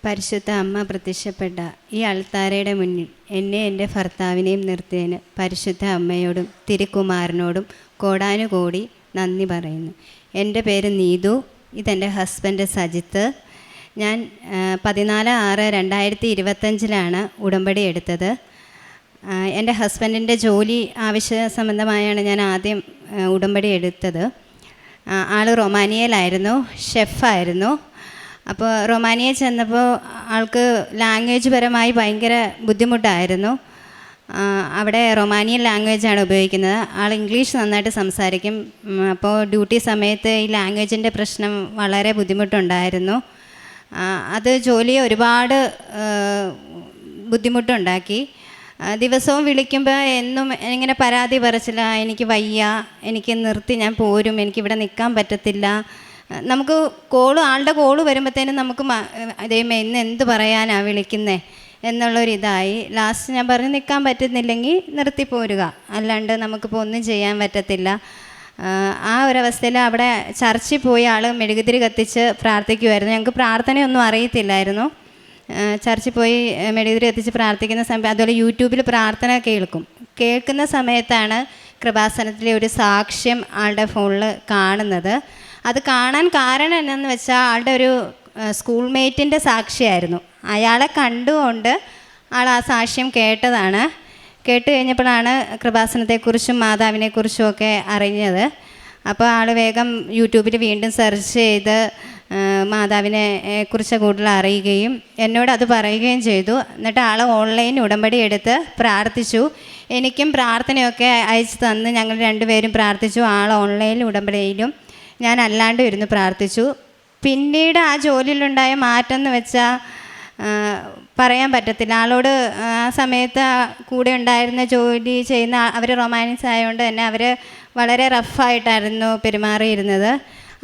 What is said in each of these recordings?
പരിശുദ്ധ അമ്മ പ്രത്യക്ഷപ്പെട്ട ഈ അൾത്താരയുടെ മുന്നിൽ എന്നെ എൻ്റെ ഭർത്താവിനെയും നിർത്തിയതിന് പരിശുദ്ധ അമ്മയോടും തിരുക്കുമാരനോടും കോടാനുകോടി നന്ദി പറയുന്നു. എൻ്റെ പേര് നീതു, ഇതെൻ്റെ ഹസ്ബൻഡ് സജിത്ത്. ഞാൻ 14/6/2025 ഉടമ്പടി എടുത്തത്. എൻ്റെ ഹസ്ബൻഡിൻ്റെ ജോലി ആവശ്യ സംബന്ധമായാണ് ഞാൻ ആദ്യം ഉടമ്പടി എടുത്തത്. ആൾ റൊമാനിയയിലായിരുന്നു, ഷെഫായിരുന്നു. അപ്പോൾ റൊമാനിയയിൽ ചെന്നപ്പോൾ ആൾക്ക് ലാംഗ്വേജ് പരമായി ഭയങ്കര ബുദ്ധിമുട്ടായിരുന്നു. അവിടെ റൊമാനിയൻ ലാംഗ്വേജാണ് ഉപയോഗിക്കുന്നത്. ആൾ ഇംഗ്ലീഷ് നന്നായിട്ട് സംസാരിക്കും. അപ്പോൾ ഡ്യൂട്ടി സമയത്ത് ഈ ലാംഗ്വേജിൻ്റെ പ്രശ്നം വളരെ ബുദ്ധിമുട്ടുണ്ടായിരുന്നു. അത് ജോലിയെ ഒരുപാട് ബുദ്ധിമുട്ടുണ്ടാക്കി. ദിവസവും വിളിക്കുമ്പോൾ എന്നും ഇങ്ങനെ പരാതി പറച്ചില്ല, എനിക്ക് വയ്യ, എനിക്ക് നിർത്തി, ഞാൻ പോരും, എനിക്കിവിടെ നിൽക്കാൻ പറ്റത്തില്ല. നമുക്ക് ആളുടെ കോള് വരുമ്പോഴത്തേനും നമുക്ക് ദൈവമേ ഇന്ന് എന്ത് പറയാനാണ് വിളിക്കുന്നേ എന്നുള്ളൊരിതായി. ലാസ്റ്റ് ഞാൻ പറഞ്ഞു നിൽക്കാൻ പറ്റുന്നില്ലെങ്കിൽ നിർത്തി പോരുക, അല്ലാണ്ട് നമുക്കിപ്പോൾ ഒന്നും ചെയ്യാൻ പറ്റത്തില്ല. ആ ഒരവസ്ഥയിൽ അവിടെ ചർച്ചിൽ പോയി ആൾ മെഴുകുതിരി കത്തിച്ച് പ്രാർത്ഥിക്കുമായിരുന്നു. ഞങ്ങൾക്ക് പ്രാർത്ഥനയൊന്നും അറിയത്തില്ലായിരുന്നു. ചർച്ചിൽ പോയി മെഴുകുതിരി കത്തിച്ച് പ്രാർത്ഥിക്കുന്ന സമയം, അതുപോലെ യൂട്യൂബിൽ പ്രാർത്ഥന കേൾക്കുന്ന സമയത്താണ് കൃപാസനത്തിലെ ഒരു സാക്ഷ്യം ആളുടെ ഫോണിൽ കാണുന്നത്. അത് കാണാൻ കാരണം എന്നാന്ന് വെച്ചാൽ ആളുടെ ഒരു സ്കൂൾ മേറ്റിൻ്റെ സാക്ഷിയായിരുന്നു. അയാളെ കണ്ടുകൊണ്ട് ആൾ ആ സാക്ഷ്യം കേട്ടതാണ്. കേട്ട് കഴിഞ്ഞപ്പോഴാണ് കൃപാസനത്തെക്കുറിച്ചും മാതാവിനെക്കുറിച്ചും ഒക്കെ അറിഞ്ഞത്. അപ്പോൾ ആൾ വേഗം യൂട്യൂബിൽ വീണ്ടും സെർച്ച് ചെയ്ത് മാതാവിനെ കുറിച്ച് കൂടുതൽ അറിയുകയും എന്നോട് അത് പറയുകയും ചെയ്തു. എന്നിട്ട് ആൾ ഓൺലൈൻ ഉടമ്പടി എടുത്ത് പ്രാർത്ഥിച്ചു. എനിക്കും പ്രാർത്ഥനയൊക്കെ അയച്ചു തന്ന് ഞങ്ങൾ രണ്ടുപേരും പ്രാർത്ഥിച്ചു. ആൾ ഓൺലൈൻ ഉടമ്പടിയിലും ഞാൻ അല്ലാണ്ടും ഇരുന്ന് പ്രാർത്ഥിച്ചു. പിന്നീട് ആ ജോലിയിലുണ്ടായ മാറ്റം എന്ന് വെച്ചാൽ പറയാൻ പറ്റത്തില്ല. ആളോട് ആ സമയത്ത് കൂടെ ഉണ്ടായിരുന്ന ജോലി ചെയ്യുന്ന അവർ റൊമാനിയൻസ് ആയതുകൊണ്ട് തന്നെ അവർ വളരെ റഫായിട്ടായിരുന്നു പെരുമാറിയിരുന്നത്.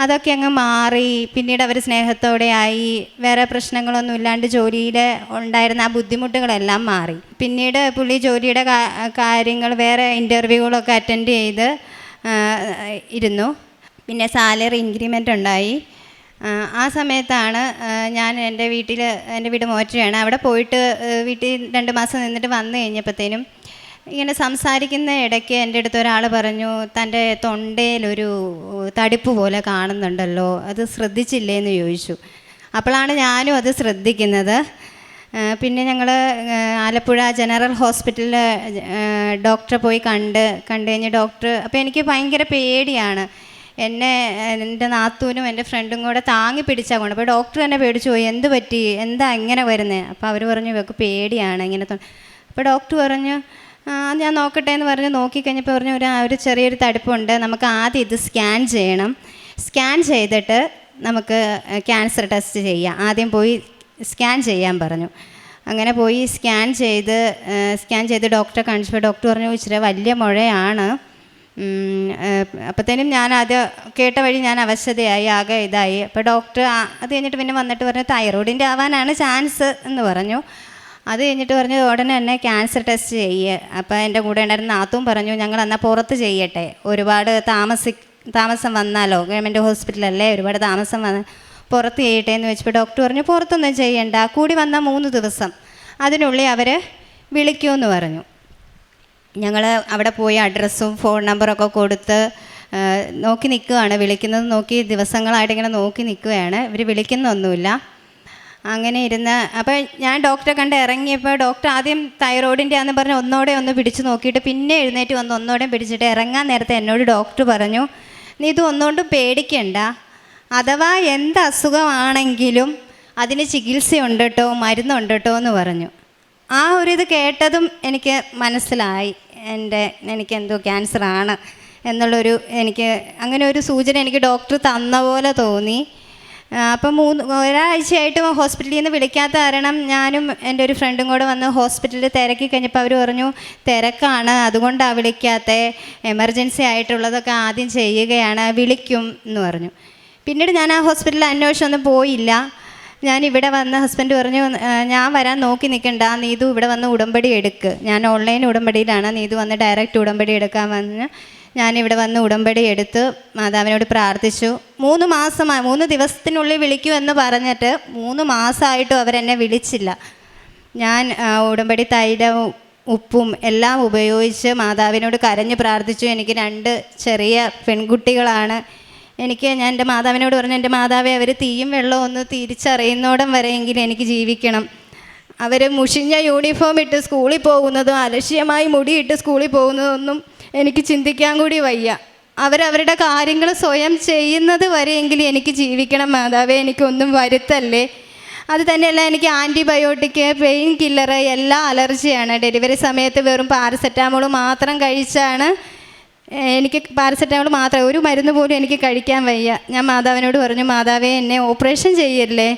അതൊക്കെ അങ്ങ് മാറി. പിന്നീട് അവർ സ്നേഹത്തോടെ ആയി. വേറെ പ്രശ്നങ്ങളൊന്നും ഇല്ലാണ്ട് ജോലിയിൽ ഉണ്ടായിരുന്ന ആ ബുദ്ധിമുട്ടുകളെല്ലാം മാറി. പിന്നീട് പുള്ളി ജോലിയുടെ കാര്യങ്ങൾ വേറെ ഇൻ്റർവ്യൂകളൊക്കെ അറ്റൻഡ് ചെയ്ത് ഇരുന്നു. പിന്നെ സാലറി ഇൻക്രിമെൻ്റ് ഉണ്ടായി. ആ സമയത്താണ് ഞാൻ എൻ്റെ വീട് മോറ്റയാണ്. അവിടെ പോയിട്ട് വീട്ടിൽ 2 മാസം നിന്നിട്ട് വന്നു കഴിഞ്ഞപ്പോഴത്തേനും ഇങ്ങനെ സംസാരിക്കുന്ന ഇടയ്ക്ക് എൻ്റെ അടുത്ത് ഒരാൾ പറഞ്ഞു, തൻ്റെ തൊണ്ടയിലൊരു തടിപ്പ് പോലെ കാണുന്നുണ്ടല്ലോ, അത് ശ്രദ്ധിച്ചില്ലേന്ന് ചോദിച്ചു. അപ്പോഴാണ് ഞാനും അത് ശ്രദ്ധിക്കുന്നത്. പിന്നെ ഞങ്ങൾ ആലപ്പുഴ ജനറൽ ഹോസ്പിറ്റലിൽ ഡോക്ടറെ പോയി കണ്ട് കഴിഞ്ഞ് ഡോക്ടർ, അപ്പോൾ എനിക്ക് ഭയങ്കര പേടിയാണ്. എന്നെ എൻ്റെ നാത്തൂനും എൻ്റെ ഫ്രണ്ടും കൂടെ താങ്ങി പിടിച്ചാൽ കൊണ്ട്. അപ്പോൾ ഡോക്ടർ തന്നെ പേടിച്ചു പോയി, എന്ത് പറ്റി, എന്താ ഇങ്ങനെ വരുന്നത്? അപ്പോൾ അവർ പറഞ്ഞു ഇവർക്ക് പേടിയാണ് ഇങ്ങനെ. അപ്പോൾ ഡോക്ടർ പറഞ്ഞു ഞാൻ നോക്കട്ടെ എന്ന് പറഞ്ഞ് നോക്കിക്കഴിഞ്ഞപ്പോൾ പറഞ്ഞു ഒരു ചെറിയൊരു തടുപ്പുണ്ട്, നമുക്ക് ആദ്യം ഇത് സ്കാൻ ചെയ്യണം, സ്കാൻ ചെയ്തിട്ട് നമുക്ക് ക്യാൻസർ ടെസ്റ്റ് ചെയ്യാം, ആദ്യം പോയി സ്കാൻ ചെയ്യാൻ പറഞ്ഞു. അങ്ങനെ പോയി സ്കാൻ ചെയ്ത് ഡോക്ടറെ കാണിച്ചപ്പോൾ ഡോക്ടർ പറഞ്ഞു ഇച്ചിരി വലിയ മുഴയാണ്. അപ്പോഴത്തേനും ഞാൻ അത് കേട്ട വഴി ഞാൻ അവശതയായി, ആകെ ഇതായി. അപ്പോൾ ഡോക്ടർ അത് കഴിഞ്ഞിട്ട് പിന്നെ വന്നിട്ട് പറഞ്ഞു തൈറോയിഡിൻ്റെ ആവാനാണ് ചാൻസ് എന്ന് പറഞ്ഞു. അത് കഴിഞ്ഞിട്ട് പറഞ്ഞു ഉടനെ തന്നെ ക്യാൻസർ ടെസ്റ്റ് ചെയ്യുക. അപ്പോൾ എൻ്റെ കൂടെ ഉണ്ടായിരുന്ന നാത്തും പറഞ്ഞു ഞങ്ങൾ എന്നാൽ പുറത്ത് ചെയ്യട്ടെ, ഒരുപാട് താമസം വന്നാലോ, ഗവൺമെൻറ് ഹോസ്പിറ്റലല്ലേ, ഒരുപാട് താമസം പുറത്ത് ചെയ്യട്ടെ എന്ന് വെച്ചപ്പോൾ ഡോക്ടർ പറഞ്ഞു പുറത്തൊന്നും ചെയ്യണ്ട, കൂടി വന്നാൽ 3 ദിവസം അതിനുള്ളിൽ അവർ വിളിക്കുമെന്ന് പറഞ്ഞു. ഞങ്ങൾ അവിടെ പോയി അഡ്രസ്സും ഫോൺ നമ്പറൊക്കെ കൊടുത്ത് നോക്കി നിൽക്കുകയാണ്. വിളിക്കുന്നത് നോക്കി ദിവസങ്ങളായിട്ട് ഇങ്ങനെ നോക്കി നിൽക്കുകയാണ്. ഇവർ വിളിക്കുന്നൊന്നുമില്ല. അങ്ങനെ ഇരുന്ന് അപ്പോൾ ഞാൻ ഡോക്ടറെ കണ്ട് ഇറങ്ങിയപ്പോൾ ഡോക്ടർ ആദ്യം തൈറോയിഡിൻ്റെ ആണെന്ന് പറഞ്ഞ് ഒന്ന് പിടിച്ച് നോക്കിയിട്ട് പിന്നെ എഴുന്നേറ്റ് വന്ന് ഒന്നോടെ പിടിച്ചിട്ട് ഇറങ്ങാൻ നേരത്തെ എന്നോട് ഡോക്ടർ പറഞ്ഞു നീ ഇത് ഒന്നുകൊണ്ടും പേടിക്കണ്ട, അഥവാ എന്ത് അസുഖമാണെങ്കിലും അതിന് ചികിത്സയുണ്ട് കേട്ടോ, മരുന്നുണ്ട് കേട്ടോ എന്ന് പറഞ്ഞു. ആ ഇത് കേട്ടതും എനിക്ക് മനസ്സിലായി എനിക്കെന്തോ ക്യാൻസറാണ് എന്നുള്ളൊരു അങ്ങനെ ഒരു സൂചന എനിക്ക് ഡോക്ടർ തന്ന പോലെ തോന്നി. അപ്പം ഒരാഴ്ചയായിട്ട് ഹോസ്പിറ്റലിൽ നിന്ന് വിളിക്കാത്ത കാരണം ഞാനും എൻ്റെ ഒരു ഫ്രണ്ടും കൂടെ വന്ന് ഹോസ്പിറ്റലിൽ തിരക്കി കഴിഞ്ഞപ്പോൾ അവർ പറഞ്ഞു തിരക്കാണ്, അതുകൊണ്ടാണ് വിളിക്കാത്ത, എമർജൻസി ആയിട്ടുള്ളതൊക്കെ ആദ്യം ചെയ്യുകയാണ്, വിളിക്കും എന്ന് പറഞ്ഞു. പിന്നീട് ഞാൻ ആ ഹോസ്പിറ്റലിൽ അന്വേഷണമൊന്നും പോയില്ല. ഞാനിവിടെ വന്ന് ഹസ്ബൻഡ് പറഞ്ഞു ഞാൻ വരാൻ നോക്കി നിൽക്കണ്ട, നീതു ഇവിടെ വന്ന് ഉടമ്പടി എടുക്ക്, ഞാൻ ഓൺലൈൻ ഉടമ്പടിയിലാണ്, നീതു വന്ന് ഡയറക്റ്റ് ഉടമ്പടി എടുക്കാൻ വന്ന് ഞാനിവിടെ വന്ന് ഉടമ്പടി എടുത്ത് മാതാവിനോട് പ്രാർത്ഥിച്ചു. 3 ദിവസത്തിനുള്ളിൽ വിളിക്കുമെന്ന് പറഞ്ഞിട്ട് 3 മാസമായിട്ടും അവരെന്നെ വിളിച്ചില്ല. ഞാൻ ഉടമ്പടി തൈലവും ഉപ്പും എല്ലാം ഉപയോഗിച്ച് മാതാവിനോട് കരഞ്ഞ് പ്രാർത്ഥിച്ചു. എനിക്ക് 2 ചെറിയ പെൺകുട്ടികളാണ്. ഞാൻ എൻ്റെ മാതാവിനോട് പറഞ്ഞു, എൻ്റെ മാതാവേ, അവർ തീയും വെള്ളവും ഒന്ന് തിരിച്ചറിയുന്നോടം വരെയെങ്കിലും എനിക്ക് ജീവിക്കണം. അവർ മുഷിഞ്ഞ യൂണിഫോം ഇട്ട് സ്കൂളിൽ പോകുന്നതും അലക്ഷ്യമായി മുടിയിട്ട് സ്കൂളിൽ പോകുന്നതൊന്നും എനിക്ക് ചിന്തിക്കാൻ കൂടി വയ്യ. അവരവരുടെ കാര്യങ്ങൾ സ്വയം ചെയ്യുന്നത് വരെയെങ്കിലും എനിക്ക് ജീവിക്കണം മാതാവേ, എനിക്കൊന്നും വരുത്തല്ലേ. അത് തന്നെയല്ല, എനിക്ക് ആൻറ്റിബയോട്ടിക്, പെയിൻ കില്ലർ എല്ലാം അലർജിയാണ്. ഡെലിവറി സമയത്ത് വെറും പാരസെറ്റാമോൾ മാത്രം കഴിച്ചാണ്, എനിക്ക് പാരസെറ്റാമോൾ മാത്രം, ഒരു മരുന്ന് പോലും എനിക്ക് കഴിക്കാൻ വയ്യ. ഞാൻ മാതാവിനോട് പറഞ്ഞു, മാതാവേ, എന്നെ ഓപ്പറേഷൻ ചെയ്യല്ലേ,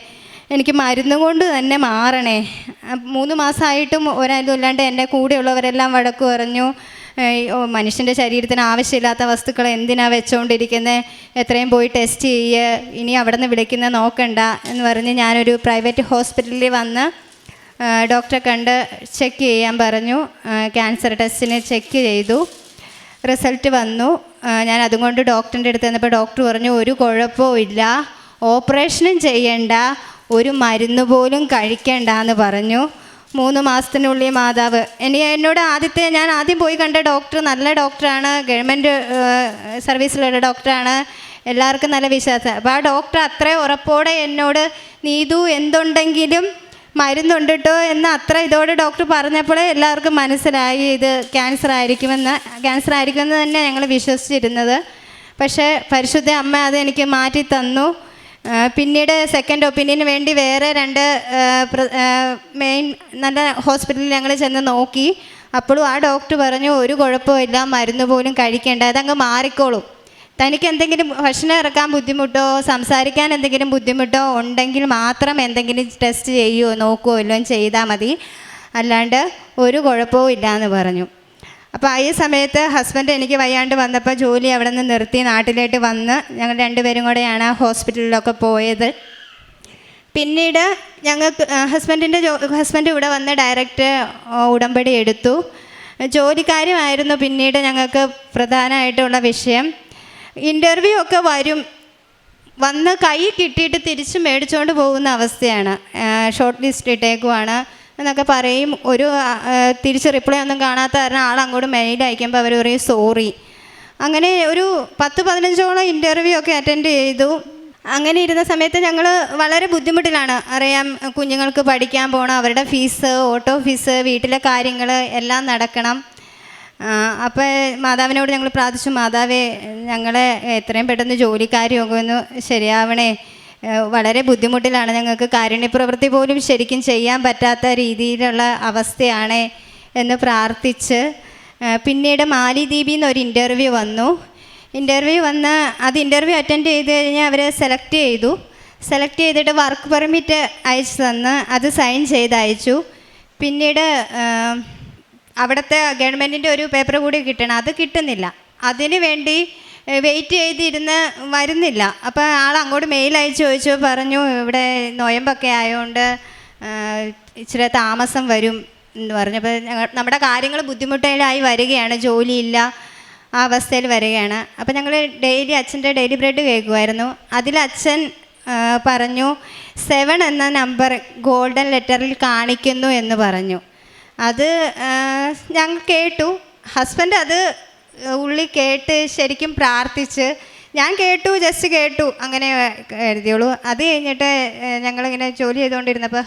എനിക്ക് മരുന്ന് കൊണ്ട് തന്നെ മാറണേ. 3 മാസമായിട്ടും ഒരാളും ഇല്ലാണ്ട് എൻ്റെ കൂടെയുള്ളവരെല്ലാം വഴക്ക് പറഞ്ഞു. മനുഷ്യൻ്റെ ശരീരത്തിന് ആവശ്യമില്ലാത്ത വസ്തുക്കൾ എന്തിനാണ് വെച്ചുകൊണ്ടിരിക്കുന്നത്, എത്രയും പോയി ടെസ്റ്റ് ചെയ്യുക, ഇനി അവിടെ നിന്ന് വിളിക്കുന്നത് നോക്കണ്ട എന്ന് പറഞ്ഞ് ഞാനൊരു പ്രൈവറ്റ് ഹോസ്പിറ്റലിൽ വന്ന് ഡോക്ടറെ കണ്ട് ചെക്ക് ചെയ്യാൻ പറഞ്ഞു. ക്യാൻസർ ടെസ്റ്റിന് ചെക്ക് ചെയ്തു, റിസൾട്ട് വന്നു. ഞാൻ അതുകൊണ്ട് ഡോക്ടറിൻ്റെ അടുത്ത് വന്നപ്പോൾ ഡോക്ടർ പറഞ്ഞു, ഒരു കുഴപ്പവും ഇല്ല, ഓപ്പറേഷനും ചെയ്യണ്ട, ഒരു മരുന്ന് പോലും കഴിക്കണ്ട എന്ന് പറഞ്ഞു. 3 മാസത്തിനുള്ളിൽ മാതാവ് എന്നോട് ഞാൻ ആദ്യം പോയി കണ്ട ഡോക്ടർ നല്ല ഡോക്ടറാണ്, ഗവൺമെൻറ് സർവീസിലുള്ള ഡോക്ടറാണ്, എല്ലാവർക്കും നല്ല വിശ്വാസം. അപ്പോൾ ആ ഡോക്ടർ അത്രയും ഉറപ്പോടെ എന്നോട്, നീതു എന്തുണ്ടെങ്കിലും മരുന്നുണ്ട് കേട്ടോ എന്ന് അത്ര ഇതോടെ ഡോക്ടർ പറഞ്ഞപ്പോഴേ എല്ലാവർക്കും മനസ്സിലായി ഇത് ക്യാൻസർ ആയിരിക്കുമെന്ന് തന്നെ ഞങ്ങൾ വിശ്വസിച്ചിരുന്നത്. പക്ഷേ പരിശുദ്ധ അമ്മ അത് എനിക്ക് മാറ്റി തന്നു. പിന്നീട് സെക്കൻഡ് ഒപ്പീനിയന് വേണ്ടി വേറെ 2 മെയിൻ നല്ല ഹോസ്പിറ്റലിൽ ഞങ്ങൾ ചെന്ന് നോക്കി. അപ്പോഴും ആ ഡോക്ടർ പറഞ്ഞു, ഒരു കുഴപ്പമില്ല, മരുന്ന് പോലും കഴിക്കേണ്ട, അതങ്ങ് മാറിക്കോളും. തനിക്ക് എന്തെങ്കിലും ഭക്ഷണം ഇറക്കാൻ ബുദ്ധിമുട്ടോ സംസാരിക്കാൻ എന്തെങ്കിലും ബുദ്ധിമുട്ടോ ഉണ്ടെങ്കിൽ മാത്രം എന്തെങ്കിലും ടെസ്റ്റ് ചെയ്യുമോ നോക്കുമോ എല്ലാം ചെയ്താൽ മതി, അല്ലാണ്ട് ഒരു കുഴപ്പവും ഇല്ല എന്ന് പറഞ്ഞു. അപ്പോൾ ഈ സമയത്ത് ഹസ്ബൻഡ് എനിക്ക് വയ്യാണ്ട് വന്നപ്പോൾ ജോലി അവിടെ നിന്ന് നിർത്തി നാട്ടിലേക്ക് വന്ന് ഞങ്ങൾ 2 പേരും കൂടെയാണ് ഹോസ്പിറ്റലിലൊക്കെ പോയത്. പിന്നീട് ഞങ്ങൾക്ക് ഹസ്ബൻഡ് ഇവിടെ വന്ന് ഡയറക്റ്റ് ഉടമ്പടി എടുത്തു. ജോലിക്കാരുമായിരുന്നു പിന്നീട് ഞങ്ങൾക്ക് പ്രധാനമായിട്ടുള്ള വിഷയം. ഇൻ്റർവ്യൂ ഒക്കെ വന്ന് കൈ കിട്ടിയിട്ട് തിരിച്ച് മേടിച്ചുകൊണ്ട് പോകുന്ന അവസ്ഥയാണ്. ഷോർട്ട് ലിസ്റ്റ് ഇട്ടേക്കുവാണ് എന്നൊക്കെ പറയും. തിരിച്ച് റിപ്ലൈ ഒന്നും കാണാത്ത കാരണം അങ്ങോട്ട് മെയിൽ അയക്കുമ്പോൾ അവർ പറയും സോറി. അങ്ങനെ ഒരു 10-15ഓളം ഇൻ്റർവ്യൂ ഒക്കെ അറ്റൻഡ് ചെയ്തു. അങ്ങനെ ഇരുന്ന സമയത്ത് ഞങ്ങൾ വളരെ ബുദ്ധിമുട്ടിലാണ്. അറിയാം, കുഞ്ഞുങ്ങൾക്ക് പഠിക്കാൻ പോകണം, അവരുടെ ഫീസ്, ഓട്ടോ ഫീസ്, വീട്ടിലെ കാര്യങ്ങൾ എല്ലാം നടക്കണം. അപ്പോൾ മാതാവിനോട് ഞങ്ങൾ പ്രാർത്ഥിച്ചു, മാതാവേ, ഞങ്ങളെ എത്രയും പെട്ടെന്ന് ജോലിക്കാരിയൊക്കെ ഒന്ന് ശരിയാവണേ, വളരെ ബുദ്ധിമുട്ടിലാണ്, ഞങ്ങൾക്ക് കാരുണ്യപ്രവൃത്തി പോലും ശരിക്കും ചെയ്യാൻ പറ്റാത്ത രീതിയിലുള്ള അവസ്ഥയാണ് എന്ന് പ്രാർത്ഥിച്ച് പിന്നീട് മാലിദ്വീപിൽ നിന്ന് ഒരു ഇൻ്റർവ്യൂ വന്നു. ഇൻ്റർവ്യൂ അറ്റൻഡ് ചെയ്ത് കഴിഞ്ഞാൽ അവർ സെലക്ട് ചെയ്തിട്ട് വർക്ക് പെർമിറ്റ് അയച്ചു തന്ന് അത് സൈൻ ചെയ്ത് അയച്ചു. പിന്നീട് അവിടുത്തെ ഗവൺമെൻറ്റിൻ്റെ ഒരു പേപ്പർ കൂടി കിട്ടണം, അത് കിട്ടുന്നില്ല. അതിന് വേണ്ടി വെയിറ്റ് ചെയ്തിരുന്ന് വരുന്നില്ല. അപ്പോൾ അങ്ങോട്ട് മെയിൽ അയച്ച് ചോദിച്ചു, പറഞ്ഞു ഇവിടെ നൊയമ്പൊക്കെ ആയതുകൊണ്ട് ഇച്ചിരി താമസം വരും എന്ന് പറഞ്ഞപ്പോൾ നമ്മുടെ കാര്യങ്ങൾ ബുദ്ധിമുട്ടിലായി വരികയാണ്, ജോലിയില്ല, ആ അവസ്ഥയിൽ വരികയാണ്. അപ്പോൾ ഞങ്ങൾ അച്ഛൻ്റെ ഡെയിലി ബ്രെഡ് കേൾക്കുമായിരുന്നു. അതിൽ അച്ഛൻ പറഞ്ഞു 7 എന്ന നമ്പർ ഗോൾഡൻ ലെറ്ററിൽ കാണിക്കുന്നു എന്ന് പറഞ്ഞു. അത് ഞങ്ങൾ കേട്ടു. ഹസ്ബൻഡ് അത് ഉള്ളി കേട്ട് ശരിക്കും പ്രാർത്ഥിച്ച്, ഞാൻ ജസ്റ്റ് കേട്ടു, അങ്ങനെ എഴുതിയോളൂ. അത് കഴിഞ്ഞിട്ട് ഞങ്ങളിങ്ങനെ ജോലി ചെയ്തുകൊണ്ടിരുന്നപ്പോൾ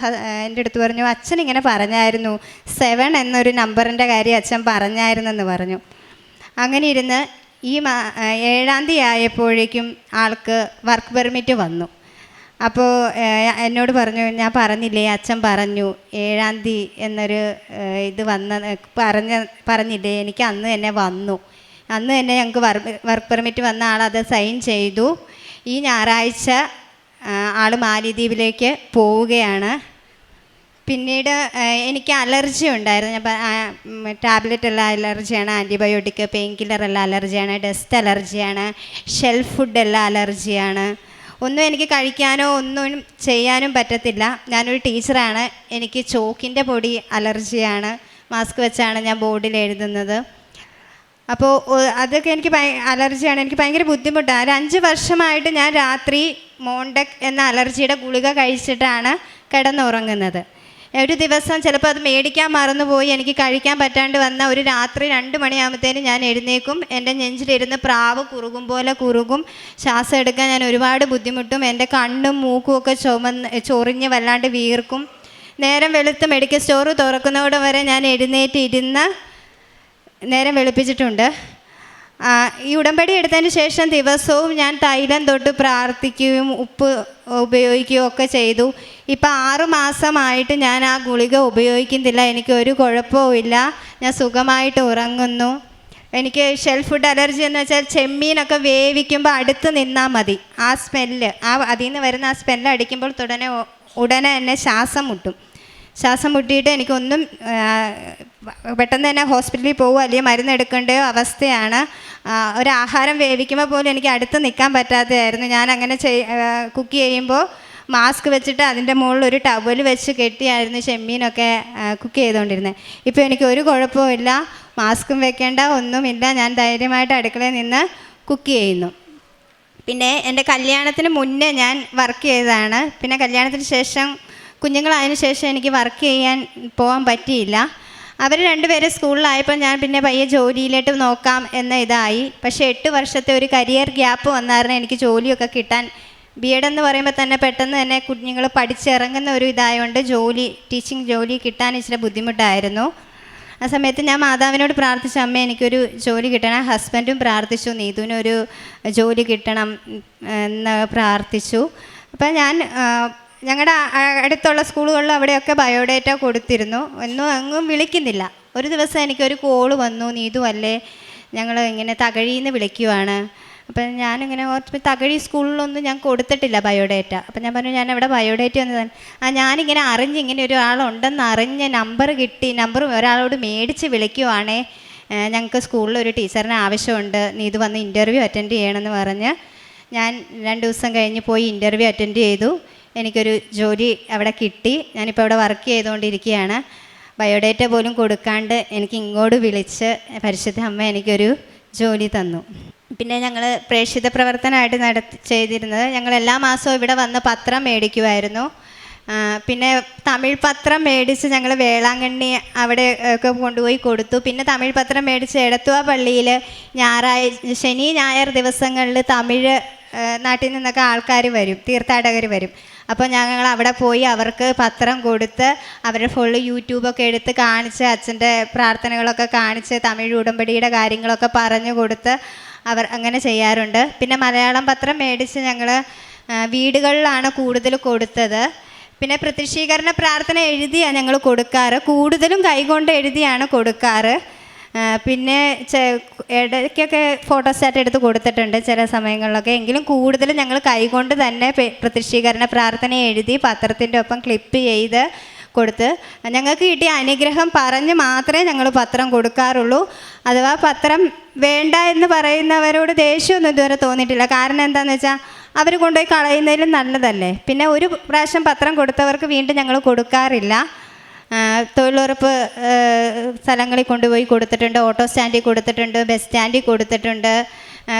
എൻ്റെ അടുത്ത് പറഞ്ഞു, അച്ഛൻ ഇങ്ങനെ പറഞ്ഞായിരുന്നു, 7 എന്നൊരു നമ്പറിൻ്റെ കാര്യം അച്ഛൻ പറഞ്ഞായിരുന്നെന്ന് പറഞ്ഞു. അങ്ങനെ ഇരുന്ന് ഈ 7-ാം തീയതി ആയപ്പോഴേക്കും ആൾക്ക് വർക്ക് പെർമിറ്റ് വന്നു. അപ്പോൾ എന്നോട് പറഞ്ഞു, ഞാൻ പറഞ്ഞില്ലേ, അച്ഛൻ പറഞ്ഞു 7-ാം തീയതി എന്നൊരു ഇത് പറഞ്ഞില്ലേ, എനിക്ക് അന്ന് തന്നെ വന്നു. അന്ന് തന്നെ ഞങ്ങൾക്ക് വർക്ക് പെർമിറ്റ് വന്ന ആളത് സൈൻ ചെയ്തു. ഈ ഞായറാഴ്ച ആൾ മാലിദ്വീപിലേക്ക് പോവുകയാണ്. പിന്നീട് എനിക്ക് അലർജി ഉണ്ടായിരുന്നു. ഞാൻ ടാബ്ലറ്റ് എല്ലാം അലർജിയാണ്, ആൻറ്റിബയോട്ടിക്, പെയിൻ കില്ലർ എല്ലാം അലർജിയാണ്, ഡസ്റ്റ് അലർജിയാണ്, ഷെൽഫ് ഫുഡ് എല്ലാം അലർജിയാണ്. ഒന്നും എനിക്ക് കഴിക്കാനോ ഒന്നും ചെയ്യാനും പറ്റത്തില്ല. ഞാനൊരു ടീച്ചറാണ്, എനിക്ക് ചോക്കിൻ്റെ പൊടി അലർജിയാണ്, മാസ്ക് വെച്ചാണ് ഞാൻ ബോർഡിൽ എഴുതുന്നത്. അപ്പോൾ അതൊക്കെ എനിക്ക് അലർജിയാണ്, എനിക്ക് ഭയങ്കര ബുദ്ധിമുട്ടാണ്. ഒരു 5 വർഷമായിട്ട് ഞാൻ രാത്രി മോണ്ടക് എന്ന അലർജിയുടെ ഗുളിക കഴിച്ചിട്ടാണ് കിടന്നുറങ്ങുന്നത്. ഒരു ദിവസം ചിലപ്പോൾ അത് മേടിക്കാൻ മറന്നുപോയി എനിക്ക് കഴിക്കാൻ പറ്റാണ്ട് വന്ന ഒരു രാത്രി 2 മണിയാകുമ്പോഴത്തേനും ഞാൻ എഴുന്നേക്കും. എൻ്റെ നെഞ്ചിലിരുന്ന് പ്രാവ് കുറുകും പോലെ കുറുകും. ശ്വാസം എടുക്കാൻ ഞാൻ ഒരുപാട് ബുദ്ധിമുട്ടും. എൻ്റെ കണ്ണും മൂക്കും ഒക്കെ ചൊറിഞ്ഞ് വല്ലാണ്ട് വീർക്കും. നേരം വെളുത്ത് മെഡിക്കൽ സ്റ്റോർ തുറക്കുന്നതോടെ വരെ ഞാൻ എഴുന്നേറ്റ് ഇരുന്ന് നേരം വെളുപ്പിച്ചിട്ടുണ്ട്. ഈ ഉടമ്പടി എടുത്തതിന് ശേഷം ദിവസവും ഞാൻ തൈലം തൊട്ട് പ്രാർത്ഥിക്കുകയും ഉപ്പ് ഉപയോഗിക്കുകയും ഒക്കെ ചെയ്തു. ഇപ്പം 6 മാസമായിട്ട് ഞാൻ ആ ഗുളിക ഉപയോഗിക്കുന്നില്ല. എനിക്ക് ഒരു കുഴപ്പവും ഇല്ല. ഞാൻ സുഖമായിട്ട് ഉറങ്ങുന്നു. എനിക്ക് ഷെൽ ഫുഡ് അലർജി എന്ന് വെച്ചാൽ ചെമ്മീനൊക്കെ വേവിക്കുമ്പോൾ അടുത്ത് നിന്നാൽ മതി, ആ സ്മെല്ല്, അതിൽ നിന്ന് വരുന്ന ആ സ്മെല്ല് അടിക്കുമ്പോൾ ഉടനെ എന്നെ ശ്വാസം മുട്ടും. ശ്വാസം മുട്ടിയിട്ട് എനിക്കൊന്നും പെട്ടെന്ന് തന്നെ ഹോസ്പിറ്റലിൽ പോകുക അല്ലെങ്കിൽ മരുന്ന് എടുക്കേണ്ടയോ അവസ്ഥയാണ്. ഒരാഹാരം വേവിക്കുമ്പോൾ പോലും എനിക്ക് അടുത്ത് നിൽക്കാൻ പറ്റാത്തതായിരുന്നു. ഞാൻ അങ്ങനെ കുക്ക് ചെയ്യുമ്പോൾ മാസ്ക് വെച്ചിട്ട് അതിൻ്റെ മുകളിൽ ഒരു ടവൽ വെച്ച് കെട്ടിയായിരുന്നു ചെമ്മീനൊക്കെ കുക്ക് ചെയ്തുകൊണ്ടിരുന്നത്. ഇപ്പോൾ എനിക്ക് ഒരു കുഴപ്പമില്ല, മാസ്കും വെക്കേണ്ട ഒന്നുമില്ല. ഞാൻ ധൈര്യമായിട്ട് അടുക്കളയിൽ നിന്ന് കുക്ക് ചെയ്യുന്നു. പിന്നെ എൻ്റെ കല്യാണത്തിന് മുന്നേ ഞാൻ വർക്ക് ചെയ്തതാണ്. പിന്നെ കല്യാണത്തിന് ശേഷം കുഞ്ഞുങ്ങളായതിനു ശേഷം എനിക്ക് വർക്ക് ചെയ്യാൻ പോകാൻ പറ്റിയില്ല. അവർ 2 പേരെ സ്കൂളിലായപ്പോൾ ഞാൻ പിന്നെ പയ്യെ ജോലിയിലേക്ക് നോക്കാം എന്ന ഇതായി. പക്ഷേ 8 വർഷത്തെ ഒരു കരിയർ ഗ്യാപ്പ് വന്നായിരുന്നു എനിക്ക് ജോലിയൊക്കെ കിട്ടാൻ. B.Ed എന്ന് പറയുമ്പോൾ തന്നെ പെട്ടെന്ന് തന്നെ കുഞ്ഞുങ്ങൾ പഠിച്ചിറങ്ങുന്ന ഒരു ഇതായതുകൊണ്ട് ടീച്ചിങ് ജോലി കിട്ടാൻ ഇച്ചിരി ബുദ്ധിമുട്ടായിരുന്നു. ആ സമയത്ത് ഞാൻ മാതാവിനോട് പ്രാർത്ഥിച്ചു, അമ്മ എനിക്കൊരു ജോലി കിട്ടണം. ഹസ്ബൻഡും പ്രാർത്ഥിച്ചു, നീതുവിനൊരു ജോലി കിട്ടണം എന്ന് പ്രാർത്ഥിച്ചു. അപ്പം ഞാൻ ഞങ്ങളുടെ അടുത്തുള്ള സ്കൂളുകളിൽ അവിടെയൊക്കെ ബയോഡേറ്റ കൊടുത്തിരുന്നു. അങ്ങും വിളിക്കുന്നില്ല. ഒരു ദിവസം എനിക്കൊരു കോള് വന്നു, നീതു അല്ലേ, ഞങ്ങൾ ഇങ്ങനെ തകഴിയിൽ നിന്ന് വിളിക്കുവാണ്. അപ്പം ഞാനിങ്ങനെ തകഴി സ്കൂളിലൊന്നും ഞാൻ കൊടുത്തിട്ടില്ല ബയോഡേറ്റ. അപ്പം ഞാൻ പറഞ്ഞു, ഞാൻ ഇവിടെ ബയോഡേറ്റ ഒന്ന് ഞാനിങ്ങനെ ഇങ്ങനെ ഒരാളുണ്ടെന്ന് അറിഞ്ഞ് നമ്പർ കിട്ടി, നമ്പർ ഒരാളോട് മേടിച്ച് വിളിക്കുവാണേ, ഞങ്ങൾക്ക് സ്കൂളിൽ ഒരു ടീച്ചറിന് ആവശ്യമുണ്ട്, നീതു വന്ന് ഇൻ്റർവ്യൂ അറ്റൻഡ് ചെയ്യണമെന്ന് പറഞ്ഞ് ഞാൻ 2 ദിവസം കഴിഞ്ഞ് പോയി ഇൻ്റർവ്യൂ അറ്റൻഡ് ചെയ്തു. എനിക്കൊരു ജോലി അവിടെ കിട്ടി. ഞാനിപ്പോൾ അവിടെ വർക്ക് ചെയ്തുകൊണ്ടിരിക്കുകയാണ്. ബയോഡേറ്റ പോലും കൊടുക്കാണ്ട് എനിക്ക് ഇങ്ങോട്ട് വിളിച്ച് പരിശുദ്ധ അമ്മ എനിക്കൊരു ജോലി തന്നു. പിന്നെ ഞങ്ങൾ പ്രേക്ഷിത പ്രവർത്തനമായിട്ട് ചെയ്തിരുന്നത്, ഞങ്ങൾ എല്ലാ മാസവും ഇവിടെ വന്ന് പത്രം മേടിക്കുമായിരുന്നു. പിന്നെ തമിഴ് പത്രം മേടിച്ച് ഞങ്ങൾ വേളാങ്കണ്ണി അവിടെ ഒക്കെ കൊണ്ടുപോയി കൊടുത്തു. പിന്നെ തമിഴ് പത്രം മേടിച്ച് എടത്തുവ പള്ളിയിൽ ശനി ഞായർ ദിവസങ്ങളിൽ തമിഴ് നാട്ടിൽ നിന്നൊക്കെ ആൾക്കാർ വരും, തീർത്ഥാടകർ വരും. അപ്പോൾ ഞങ്ങൾ അവിടെ പോയി അവർക്ക് പത്രം കൊടുത്ത് അവരുടെ ഫുള്ള് യൂട്യൂബൊക്കെ എടുത്ത് കാണിച്ച് അച്ഛൻ്റെ പ്രാർത്ഥനകളൊക്കെ കാണിച്ച് തമിഴ് ഉടമ്പടിയുടെ കാര്യങ്ങളൊക്കെ പറഞ്ഞു കൊടുത്ത് അവർ അങ്ങനെ ചെയ്യാറുണ്ട്. പിന്നെ മലയാളം പത്രം മേടിച്ച് ഞങ്ങൾ വീടുകളിലാണ് കൂടുതൽ കൊടുത്തത്. പിന്നെ പ്രത്യക്ഷീകരണ പ്രാർത്ഥന എഴുതിയാണ് ഞങ്ങൾ കൊടുക്കാറ്, കൂടുതലും കൈകൊണ്ട് എഴുതിയാണ് കൊടുക്കാറ്. പിന്നെ ഇടയ്ക്കൊക്കെ ഫോട്ടോസ്റ്റാറ്റ് എടുത്ത് കൊടുത്തിട്ടുണ്ട് ചില സമയങ്ങളിലൊക്കെ. എങ്കിലും കൂടുതലും ഞങ്ങൾ കൈകൊണ്ട് തന്നെ പ്രത്യക്ഷീകരണ പ്രാർത്ഥന എഴുതി പത്രത്തിൻ്റെ ഒപ്പം ക്ലിപ്പ് ചെയ്ത് കൊടുത്ത് ഞങ്ങൾക്ക് കിട്ടിയ അനുഗ്രഹം പറഞ്ഞ് മാത്രമേ ഞങ്ങൾ പത്രം കൊടുക്കാറുള്ളൂ. അഥവാ പത്രം വേണ്ട എന്ന് പറയുന്നവരോട് ദേഷ്യമൊന്നും ഇതുവരെ തോന്നിയിട്ടില്ല. കാരണം എന്താണെന്ന് വെച്ചാൽ അവർ കൊണ്ടുപോയി കളയുന്നതിലും നല്ലതല്ലേ. പിന്നെ ഒരു പ്രാവശ്യം പത്രം കൊടുത്തവർക്ക് വീണ്ടും ഞങ്ങൾ കൊടുക്കാറില്ല. തൊഴിലുറപ്പ് സ്ഥലങ്ങളിൽ കൊണ്ടുപോയി കൊടുത്തിട്ടുണ്ട്, ഓട്ടോ സ്റ്റാൻഡിൽ കൊടുത്തിട്ടുണ്ട്, ബസ് സ്റ്റാൻഡിൽ കൊടുത്തിട്ടുണ്ട്.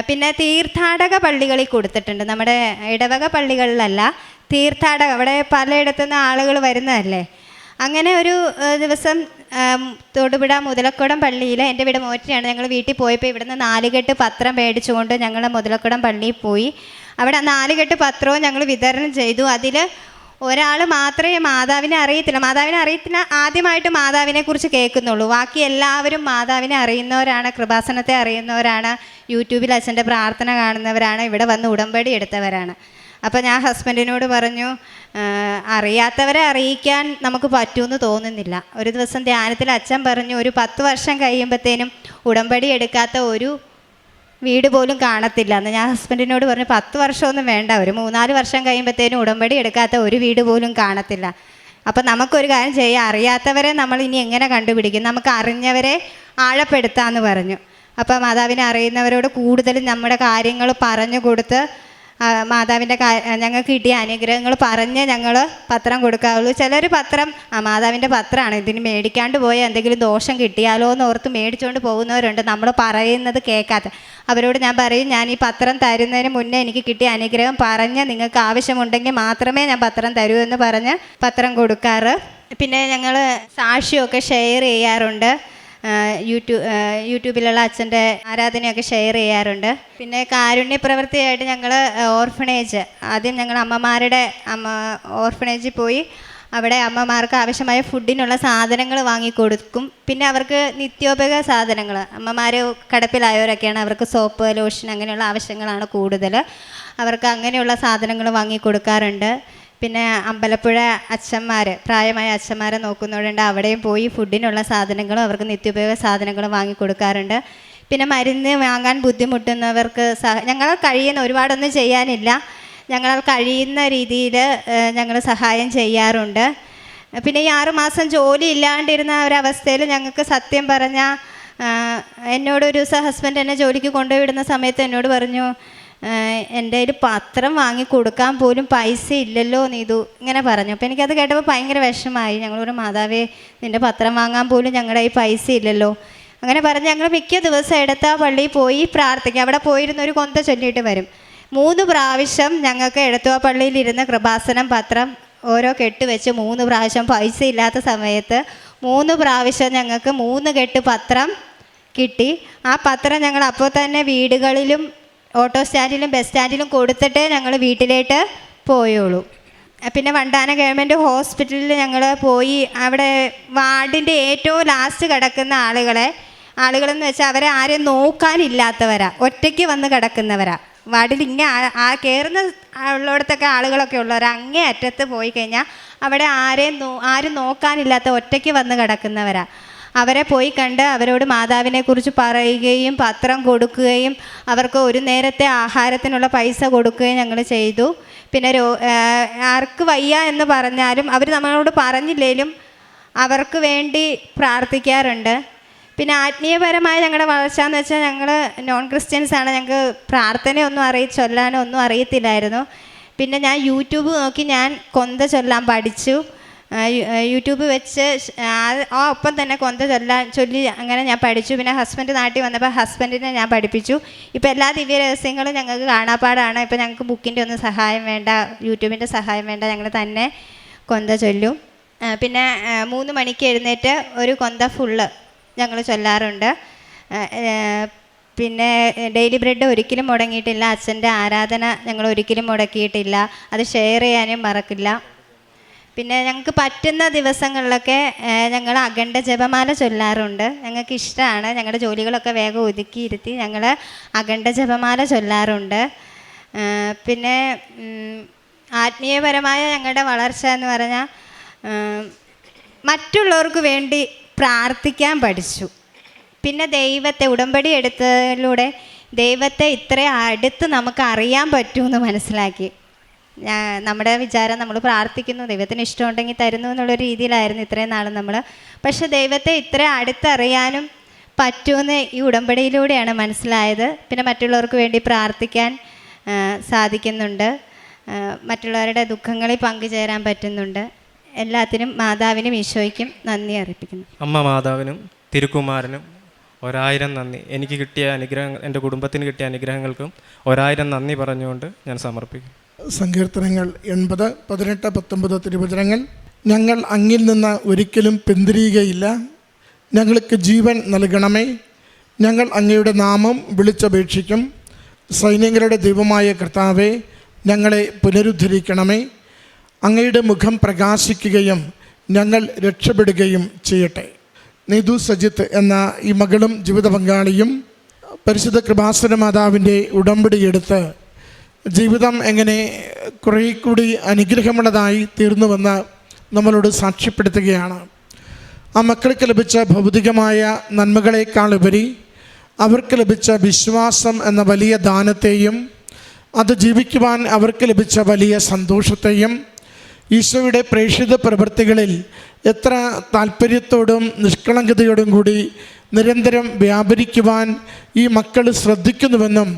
പിന്നെ തീർത്ഥാടക പള്ളികളിൽ കൊടുത്തിട്ടുണ്ട്. നമ്മുടെ ഇടവക പള്ളികളിലല്ല, തീർത്ഥാടക, അവിടെ പലയിടത്തുനിന്ന് ആളുകൾ വരുന്നതല്ലേ. അങ്ങനെ ഒരു ദിവസം തൊടുപുഴ മുതലക്കുടം പള്ളിയിൽ, എൻ്റെ വീട് മോറ്റയാണ്, ഞങ്ങൾ വീട്ടിൽ പോയപ്പോൾ ഇവിടുന്ന് 4 കെട്ട് പത്രം മേടിച്ചുകൊണ്ട് ഞങ്ങൾ മുതലക്കുടം പള്ളിയിൽ പോയി. അവിടെ 4 കെട്ട് പത്രവും ഞങ്ങൾ വിതരണം ചെയ്തു. അതിൽ ഒരാൾ മാത്രമേ മാതാവിനെ അറിയത്തില്ല. ആദ്യമായിട്ട് മാതാവിനെക്കുറിച്ച് കേൾക്കുന്നുള്ളൂ. ബാക്കി എല്ലാവരും മാതാവിനെ അറിയുന്നവരാണ്, കൃപാസനത്തെ അറിയുന്നവരാണ്, യൂട്യൂബിൽ അച്ഛൻ്റെ പ്രാർത്ഥന കാണുന്നവരാണ്, ഇവിടെ വന്ന് ഉടമ്പടി എടുത്തവരാണ്. അപ്പോൾ ഞാൻ ഹസ്ബൻഡിനോട് പറഞ്ഞു, അറിയാത്തവരെ അറിയിക്കാൻ നമുക്ക് പറ്റുമെന്ന് തോന്നുന്നില്ല. ഒരു ദിവസം ധ്യാനത്തിൽ അച്ഛൻ പറഞ്ഞു, ഒരു 10 വർഷം കഴിയുമ്പോഴത്തേനും ഉടമ്പടി എടുക്കാത്ത ഒരു വീട് പോലും കാണത്തില്ല എന്ന്. ഞാൻ ഹസ്ബൻഡിനോട് പറഞ്ഞു, 10 വർഷമൊന്നും വേണ്ട, ഒരു 3-4 വർഷം കഴിയുമ്പോഴത്തേനും ഉടമ്പടി എടുക്കാത്ത ഒരു വീട് പോലും കാണത്തില്ല. അപ്പം നമുക്കൊരു കാര്യം ചെയ്യാം, അറിയാത്തവരെ നമ്മൾ ഇനി എങ്ങനെ കണ്ടുപിടിക്കും, നമുക്ക് അറിഞ്ഞവരെ ആഴപ്പെടുത്താമെന്ന് പറഞ്ഞു. അപ്പം മാതാവിനെ അറിയുന്നവരോട് കൂടുതലും നമ്മുടെ കാര്യങ്ങൾ പറഞ്ഞു കൊടുത്ത് മാതാവിൻ്റെ ഞങ്ങൾക്ക് കിട്ടിയ അനുഗ്രഹങ്ങൾ പറഞ്ഞ് ഞങ്ങൾ പത്രം കൊടുക്കാവുള്ളൂ. ചിലർ പത്രം മാതാവിൻ്റെ പത്രമാണ്, ഇതിന് മേടിക്കാണ്ട് പോയാൽ എന്തെങ്കിലും ദോഷം കിട്ടിയാലോ എന്ന് ഓർത്ത് മേടിച്ചുകൊണ്ട് പോകുന്നവരുണ്ട്, നമ്മൾ പറയുന്നത് കേൾക്കാത്ത. അവരോട് ഞാൻ പറയും, ഞാൻ ഈ പത്രം തരുന്നതിന് മുന്നേ എനിക്ക് കിട്ടിയ അനുഗ്രഹം പറഞ്ഞ് നിങ്ങൾക്ക് ആവശ്യമുണ്ടെങ്കിൽ മാത്രമേ ഞാൻ പത്രം തരൂ എന്ന് പറഞ്ഞ് പത്രം കൊടുക്കാറ്. പിന്നെ ഞങ്ങൾ സാക്ഷിയൊക്കെ ഷെയർ ചെയ്യാറുണ്ട്, യൂട്യൂബിലുള്ള അച്ഛൻ്റെ ആരാധനയൊക്കെ ഷെയർ ചെയ്യാറുണ്ട്. പിന്നെ കാരുണ്യ പ്രവൃത്തിയായിട്ട് ഞങ്ങൾ ഓർഫണേജ്, ആദ്യം ഞങ്ങൾ അമ്മമാരുടെ ഓർഫണേജിൽ പോയി അവിടെ അമ്മമാർക്ക് ആവശ്യമായ ഫുഡിനുള്ള സാധനങ്ങൾ വാങ്ങിക്കൊടുക്കും. പിന്നെ അവർക്ക് നിത്യോപയോഗ സാധനങ്ങൾ, അമ്മമാർ കിടപ്പിലായവരൊക്കെയാണ്, അവർക്ക് സോപ്പ്, ലോഷൻ അങ്ങനെയുള്ള ആവശ്യങ്ങളാണ് കൂടുതൽ, അവർക്ക് അങ്ങനെയുള്ള സാധനങ്ങൾ വാങ്ങിക്കൊടുക്കാറുണ്ട്. പിന്നെ അമ്പലപ്പുഴ അച്ഛന്മാർ, പ്രായമായ അച്ഛന്മാരെ നോക്കുന്നവരുണ്ട്, അവിടെയും പോയി ഫുഡിനുള്ള സാധനങ്ങളും അവർക്ക് നിത്യോപയോഗ സാധനങ്ങളും വാങ്ങിക്കൊടുക്കാറുണ്ട്. പിന്നെ മരുന്ന് വാങ്ങാൻ ബുദ്ധിമുട്ടുന്നവർക്ക് ഞങ്ങൾ കഴിയുന്ന, ഒരുപാടൊന്നും ചെയ്യാനില്ല, ഞങ്ങളാൽ കഴിയുന്ന രീതിയിൽ ഞങ്ങൾ സഹായം ചെയ്യാറുണ്ട്. പിന്നെ ഈ 6 മാസം ജോലി ഇല്ലാണ്ടിരുന്ന ഒരവസ്ഥയിൽ ഞങ്ങൾക്ക് സത്യം പറഞ്ഞാൽ, എന്നോടൊരു ദിവസം ഹസ്ബൻഡ് എന്നെ ജോലിക്ക് കൊണ്ടുപോയിടുന്ന സമയത്ത് എന്നോട് പറഞ്ഞു, എൻ്റെ കയ്യിൽ പത്രം വാങ്ങി കൊടുക്കാൻ പോലും പൈസ ഇല്ലല്ലോ നീതു, ഇങ്ങനെ പറഞ്ഞു. അപ്പോൾ എനിക്കത് കേട്ടപ്പോൾ ഭയങ്കര വിഷമമായി. ഞങ്ങളൊരു മാതാവേ, നിൻ്റെ പത്രം വാങ്ങാൻ പോലും ഞങ്ങളുടെ കയ്യിൽ പൈസ ഇല്ലല്ലോ അങ്ങനെ പറഞ്ഞ് ഞങ്ങൾ മിക്ക ദിവസം എടുത്ത പള്ളിയിൽ പോയി പ്രാർത്ഥിക്കും. അവിടെ പോയിരുന്നൊരു കൊന്ത ചൊല്ലിയിട്ട് വരും. 3 പ്രാവശ്യം ഞങ്ങൾക്ക് എടത്തുവ പള്ളിയിലിരുന്ന് കൃപാസനം പത്രം ഓരോ കെട്ട് വെച്ച് 3 പ്രാവശ്യം, പൈസ ഇല്ലാത്ത സമയത്ത് 3 പ്രാവശ്യം ഞങ്ങൾക്ക് 3 കെട്ട് പത്രം കിട്ടി. ആ പത്രം ഞങ്ങൾ അപ്പോൾ തന്നെ വീടുകളിലും ഓട്ടോ സ്റ്റാൻഡിലും ബസ് സ്റ്റാൻഡിലും കൊടുത്തിട്ടേ ഞങ്ങൾ വീട്ടിലേക്ക് പോയുള്ളൂ. പിന്നെ വണ്ടാനം ഗവൺമെൻറ് ഹോസ്പിറ്റലിൽ ഞങ്ങൾ പോയി, അവിടെ വാർഡിൻ്റെ ഏറ്റവും ലാസ്റ്റ് കിടക്കുന്ന ആളുകളെന്ന് വെച്ചാൽ അവരെ ആരെയും നോക്കാനില്ലാത്തവരാ, ഒറ്റയ്ക്ക് വന്ന് കിടക്കുന്നവരാ. വാർഡിൽ കയറുന്ന ഉള്ളിടത്തൊക്കെ ആളുകളൊക്കെ ഉള്ളവർ, അങ്ങേ അറ്റത്ത് പോയി കഴിഞ്ഞാൽ അവിടെ ആരും നോക്കാനില്ലാത്ത ഒറ്റയ്ക്ക് വന്ന് കിടക്കുന്നവരാ. അവരെ പോയി കണ്ട് അവരോട് മാതാവിനെക്കുറിച്ച് പറയുകയും പത്രം കൊടുക്കുകയും അവർക്ക് ഒരു നേരത്തെ ആഹാരത്തിനുള്ള പൈസ കൊടുക്കുകയും ഞങ്ങൾ ചെയ്തു. പിന്നെ ആർക്ക് വയ്യ എന്ന് പറഞ്ഞാലും അവർ നമ്മളോട് പറഞ്ഞില്ലെങ്കിലും അവർക്ക് വേണ്ടി പ്രാർത്ഥിക്കാറുണ്ട്. പിന്നെ ആത്മീയപരമായ ഞങ്ങളുടെ വളർച്ച എന്ന് വെച്ചാൽ, ഞങ്ങൾ നോൺ ക്രിസ്ത്യൻസാണ്, ഞങ്ങൾക്ക് പ്രാർത്ഥനയൊന്നും ചൊല്ലാനോ ഒന്നും അറിയത്തില്ലായിരുന്നു. പിന്നെ ഞാൻ യൂട്യൂബ് നോക്കി ഞാൻ കൊന്ത ചൊല്ലാൻ പഠിച്ചു. യൂട്യൂബ് വെച്ച് ഒപ്പം തന്നെ കൊന്ത ചൊല്ലി അങ്ങനെ ഞാൻ പഠിച്ചു. പിന്നെ ഹസ്ബൻഡ് നാട്ടിൽ വന്നപ്പോൾ ഹസ്ബൻഡിനെ ഞാൻ പഠിപ്പിച്ചു. ഇപ്പോൾ എല്ലാ ദിവ്യ രഹസ്യങ്ങളും ഞങ്ങൾക്ക് കാണാപ്പാടാണ്. ഇപ്പോൾ ഞങ്ങൾക്ക് ബുക്കിൻ്റെ ഒന്നും സഹായം വേണ്ട, യൂട്യൂബിൻ്റെ സഹായം വേണ്ട, ഞങ്ങൾ തന്നെ കൊന്ത ചൊല്ലും. പിന്നെ 3 മണിക്ക് എഴുന്നേറ്റ് ഒരു കൊന്ത ഫുള്ള് ഞങ്ങൾ ചൊല്ലാറുണ്ട്. പിന്നെ ഡെയിലി ബ്രെഡ് ഒരിക്കലും മുടങ്ങിയിട്ടില്ല, അച്ഛൻ്റെ ആരാധന ഞങ്ങൾ ഒരിക്കലും മുടക്കിയിട്ടില്ല, അത് ഷെയർ ചെയ്യാനും മറക്കില്ല. പിന്നെ ഞങ്ങൾക്ക് പറ്റുന്ന ദിവസങ്ങളിലൊക്കെ ഞങ്ങൾ അഖണ്ഡ ജപമാല ചൊല്ലാറുണ്ട്. ഞങ്ങൾക്ക് ഇഷ്ടമാണ്, ഞങ്ങളുടെ ജോലികളൊക്കെ വേഗം ഒതുക്കിയിരുത്തി ഞങ്ങൾ അഖണ്ഡ ജപമാല ചൊല്ലാറുണ്ട്. പിന്നെ ആത്മീയപരമായ ഞങ്ങളുടെ വളർച്ച എന്ന് പറഞ്ഞാൽ, മറ്റുള്ളവർക്ക് വേണ്ടി പ്രാർത്ഥിക്കാൻ പഠിച്ചു. പിന്നെ ദൈവത്തെ ഉടമ്പടി എടുത്തതിലൂടെ ദൈവത്തെ ഇത്ര അടുത്ത് നമുക്ക് അറിയാൻ പറ്റുമെന്ന് മനസ്സിലാക്കി. നമ്മുടെ വിചാരം നമ്മൾ പ്രാർത്ഥിക്കുന്നു, ദൈവത്തിന് ഇഷ്ടമുണ്ടെങ്കിൽ തരുന്നു എന്നുള്ളൊരു രീതിയിലായിരുന്നു ഇത്രയും നാളും നമ്മൾ. പക്ഷെ ദൈവത്തെ ഇത്ര അടുത്തറിയാനും പറ്റുമെന്ന് ഈ ഉടമ്പടിയിലൂടെയാണ് മനസ്സിലായത്. പിന്നെ മറ്റുള്ളവർക്ക് വേണ്ടി പ്രാർത്ഥിക്കാൻ സാധിക്കുന്നുണ്ട്, മറ്റുള്ളവരുടെ ദുഃഖങ്ങളിൽ പങ്കുചേരാൻ പറ്റുന്നുണ്ട്. എല്ലാത്തിനും മാതാവിനും ഈശോയ്ക്കും നന്ദി അർപ്പിക്കുന്നു. അമ്മ മാതാവിനും തിരുക്കുമാരനും 1000 നന്ദി. എനിക്ക് കിട്ടിയ അനുഗ്രഹങ്ങൾ, എൻ്റെ കുടുംബത്തിന് കിട്ടിയ അനുഗ്രഹങ്ങൾക്കും 1000 നന്ദി പറഞ്ഞുകൊണ്ട് ഞാൻ സമർപ്പിക്കും. സങ്കീർത്തനങ്ങൾ 80, 18, 19 തിരുവചനങ്ങൾ. ഞങ്ങൾ അങ്ങിൽ നിന്ന് ഒരിക്കലും പിന്തിരിയുകയില്ല, ഞങ്ങൾക്ക് ജീവൻ നൽകണമേ, ഞങ്ങൾ അങ്ങയുടെ നാമം വിളിച്ചപേക്ഷിക്കും. സൈന്യങ്ങളുടെ ദൈവമായ കർത്താവേ, ഞങ്ങളെ പുനരുദ്ധരിക്കണമേ, അങ്ങയുടെ മുഖം പ്രകാശിക്കുകയും ഞങ്ങൾ രക്ഷപ്പെടുകയും ചെയ്യട്ടെ. നീതു സജിത്ത് എന്ന ഈ മകളും ജീവിത പങ്കാളിയും പരിശുദ്ധ കൃപാസന മാതാവിൻ്റെ ഉടമ്പടി എടുത്ത് ജീവിതം എങ്ങനെ കുറേ കൂടി അനുഗ്രഹമുള്ളതായി തീർന്നുവെന്ന് നമ്മളോട് സാക്ഷ്യപ്പെടുത്തുകയാണ്. ആ മക്കൾക്ക് ലഭിച്ച ഭൗതികമായ നന്മകളെക്കാളുപരി അവർക്ക് ലഭിച്ച വിശ്വാസം എന്ന വലിയ ദാനത്തെയും അത് ജീവിക്കുവാൻ അവർക്ക് ലഭിച്ച വലിയ സന്തോഷത്തെയും ഈശോയുടെ പ്രേക്ഷിത പ്രവൃത്തികളിൽ എത്ര താല്പര്യത്തോടും നിഷ്കളങ്കതയോടും കൂടി നിരന്തരം വ്യാപരിക്കുവാൻ ഈ മക്കൾ ശ്രദ്ധിക്കുന്നുവെന്നും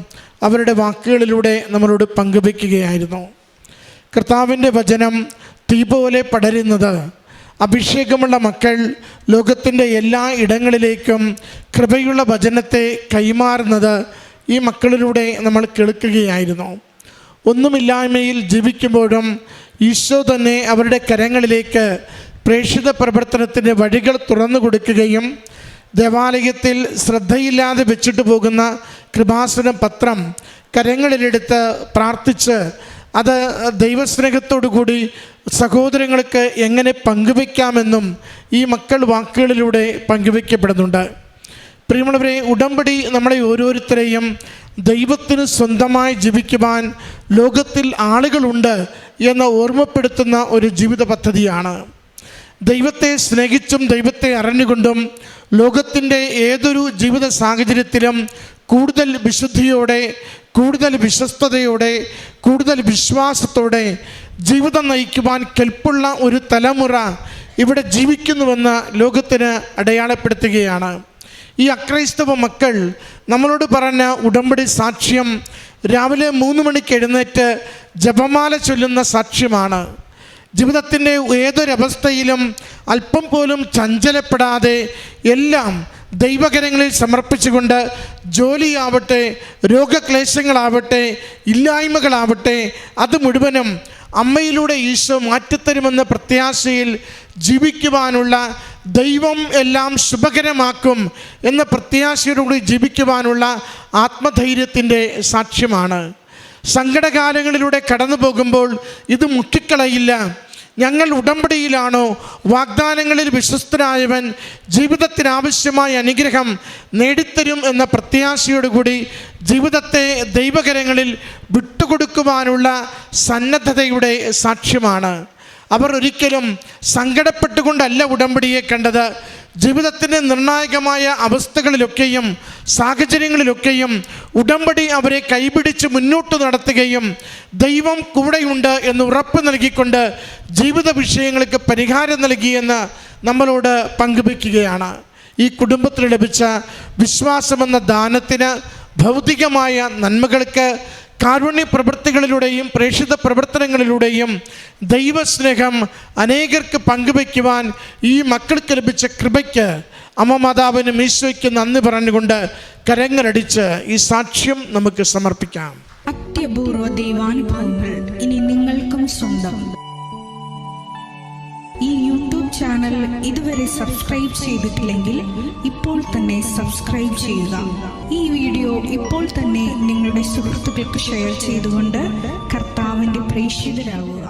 അവരുടെ വാക്കുകളിലൂടെ നമ്മളോട് പങ്കുവയ്ക്കുകയായിരുന്നു. കർത്താവിൻ്റെ വചനം തീ പോലെ പടരുന്നത്, അഭിഷേകമുള്ള മക്കൾ ലോകത്തിൻ്റെ എല്ലാ ഇടങ്ങളിലേക്കും കൃപയുള്ള വചനത്തെ കൈമാറുന്നത് ഈ മക്കളിലൂടെ നമ്മൾ കേൾക്കുകയായിരുന്നു. ഒന്നുമില്ലായ്മയിൽ ജീവിക്കുമ്പോഴും ഈശോ തന്നെ അവരുടെ കരങ്ങളിലേക്ക് പ്രേക്ഷിത പ്രവർത്തനത്തിൻ്റെ വഴികൾ തുറന്നു കൊടുക്കുകയും ദേവാലയത്തിൽ ശ്രദ്ധയില്ലാതെ വെച്ചിട്ട് പോകുന്ന കൃപാസന പത്രം കരങ്ങളിലെടുത്ത് പ്രാർത്ഥിച്ച് അത് ദൈവസ്നേഹത്തോടു കൂടി സഹോദരങ്ങൾക്ക് എങ്ങനെ പങ്കുവയ്ക്കാമെന്നും ഈ മക്കൾ വാക്കുകളിലൂടെ പങ്കുവയ്ക്കപ്പെടുന്നുണ്ട്. പ്രിയമുള്ളവരെ, ഉടമ്പടി നമ്മളെ ഓരോരുത്തരെയും ദൈവത്തിന് സ്വന്തമായി ജീവിക്കുവാൻ ലോകത്തിൽ ആളുകളുണ്ട് എന്ന് ഓർമ്മപ്പെടുത്തുന്ന ഒരു ജീവിത പദ്ധതിയാണ്. ദൈവത്തെ സ്നേഹിച്ചും ദൈവത്തെ അറിഞ്ഞുകൊണ്ടും ലോകത്തിൻ്റെ ഏതൊരു ജീവിത സാഹചര്യത്തിലും കൂടുതൽ വിശുദ്ധിയോടെ, കൂടുതൽ വിശ്വസ്തയോടെ, കൂടുതൽ വിശ്വാസത്തോടെ ജീവിതം നയിക്കുവാൻ കെൽപ്പുള്ള ഒരു തലമുറ ഇവിടെ ജീവിക്കുന്നുവെന്ന് ലോകത്തിന് അടയാളപ്പെടുത്തുകയാണ്. ഈ അക്രൈസ്തവ മക്കൾ നമ്മളോട് പറഞ്ഞ ഉടമ്പടി സാക്ഷ്യം രാവിലെ 3 മണിക്ക് എഴുന്നേറ്റ് ജപമാല ചൊല്ലുന്ന സാക്ഷ്യമാണ്. ജീവിതത്തിൻ്റെ ഏതൊരവസ്ഥയിലും അല്പം പോലും ചഞ്ചലപ്പെടാതെ എല്ലാം ദൈവകരങ്ങളിൽ സമർപ്പിച്ചുകൊണ്ട് ജോലിയാവട്ടെ, രോഗക്ലേശങ്ങളാവട്ടെ, ഇല്ലായ്മകളാവട്ടെ, അത് മുഴുവനും അമ്മയിലൂടെ ഈശോ മാറ്റിത്തരുമെന്ന പ്രത്യാശയിൽ ജീവിക്കുവാനുള്ള, ദൈവം എല്ലാം ശുഭകരമാക്കും എന്ന പ്രത്യാശയോടുകൂടി ജീവിക്കുവാനുള്ള ആത്മധൈര്യത്തിൻ്റെ സാക്ഷ്യമാണ്. സങ്കടകാലങ്ങളിലൂടെ കടന്നു പോകുമ്പോൾ ഇത് മുട്ടിക്കളയില്ല. ഞങ്ങൾ ഉടമ്പടിയിലാണോ, വാഗ്ദാനങ്ങളിൽ വിശ്വസ്തനായവൻ ജീവിതത്തിനാവശ്യമായ അനുഗ്രഹം നേടിത്തരും എന്ന പ്രത്യാശയോടുകൂടി ജീവിതത്തെ ദൈവകരങ്ങളിൽ വിട്ടുകൊടുക്കുവാനുള്ള സന്നദ്ധതയുടെ സാക്ഷ്യമാണ്. അവർ ഒരിക്കലും സങ്കടപ്പെട്ടുകൊണ്ടല്ല ഉടമ്പടിയെ കണ്ടത്. ജീവിതത്തിൻ്റെ നിർണായകമായ അവസ്ഥകളിലൊക്കെയും സാഹചര്യങ്ങളിലൊക്കെയും ഉടമ്പടി അവരെ കൈപിടിച്ച് മുന്നോട്ട് നടത്തുകയും ദൈവം കൂടെയുണ്ട് എന്ന് ഉറപ്പ് നൽകിക്കൊണ്ട് ജീവിത വിഷയങ്ങൾക്ക് പരിഹാരം നൽകിയെന്ന് നമ്മളോട് പങ്കുവയ്ക്കുകയാണ്. ഈ കുടുംബത്തിന് ലഭിച്ച വിശ്വാസമെന്ന ദാനത്തിന്, ഭൗതികമായ നന്മകൾക്ക്, കാരുണ്യ പ്രവൃത്തികളിലൂടെയും പ്രേക്ഷിത പ്രവർത്തനങ്ങളിലൂടെയും ദൈവസ്നേഹം അനേകർക്ക് പങ്കുവയ്ക്കുവാൻ ഈ മക്കൾക്ക് ലഭിച്ച കൃപയ്ക്ക് അമ്മ മാതാവിനും ഈശോയ്ക്ക് നന്ദി പറഞ്ഞുകൊണ്ട് കരങ്ങളടിച്ച് ഈ സാക്ഷ്യം നമുക്ക് സമർപ്പിക്കാം. അത്യപൂർവ ദൈവാനുഭവങ്ങൾ ഇനി നിങ്ങൾക്കും സ്വന്തം. ഈ യൂട്യൂബ് ചാനൽ ഇതുവരെ സബ്സ്ക്രൈബ് ചെയ്തിട്ടില്ലെങ്കിൽ ഇപ്പോൾ തന്നെ സബ്സ്ക്രൈബ് ചെയ്യുക. ഈ വീഡിയോ ഇപ്പോൾ തന്നെ നിങ്ങളുടെ സുഹൃത്തുക്കൾക്ക് ഷെയർ ചെയ്തുകൊണ്ട് കർത്താവിൻ്റെ പ്രേക്ഷിതരാകുക.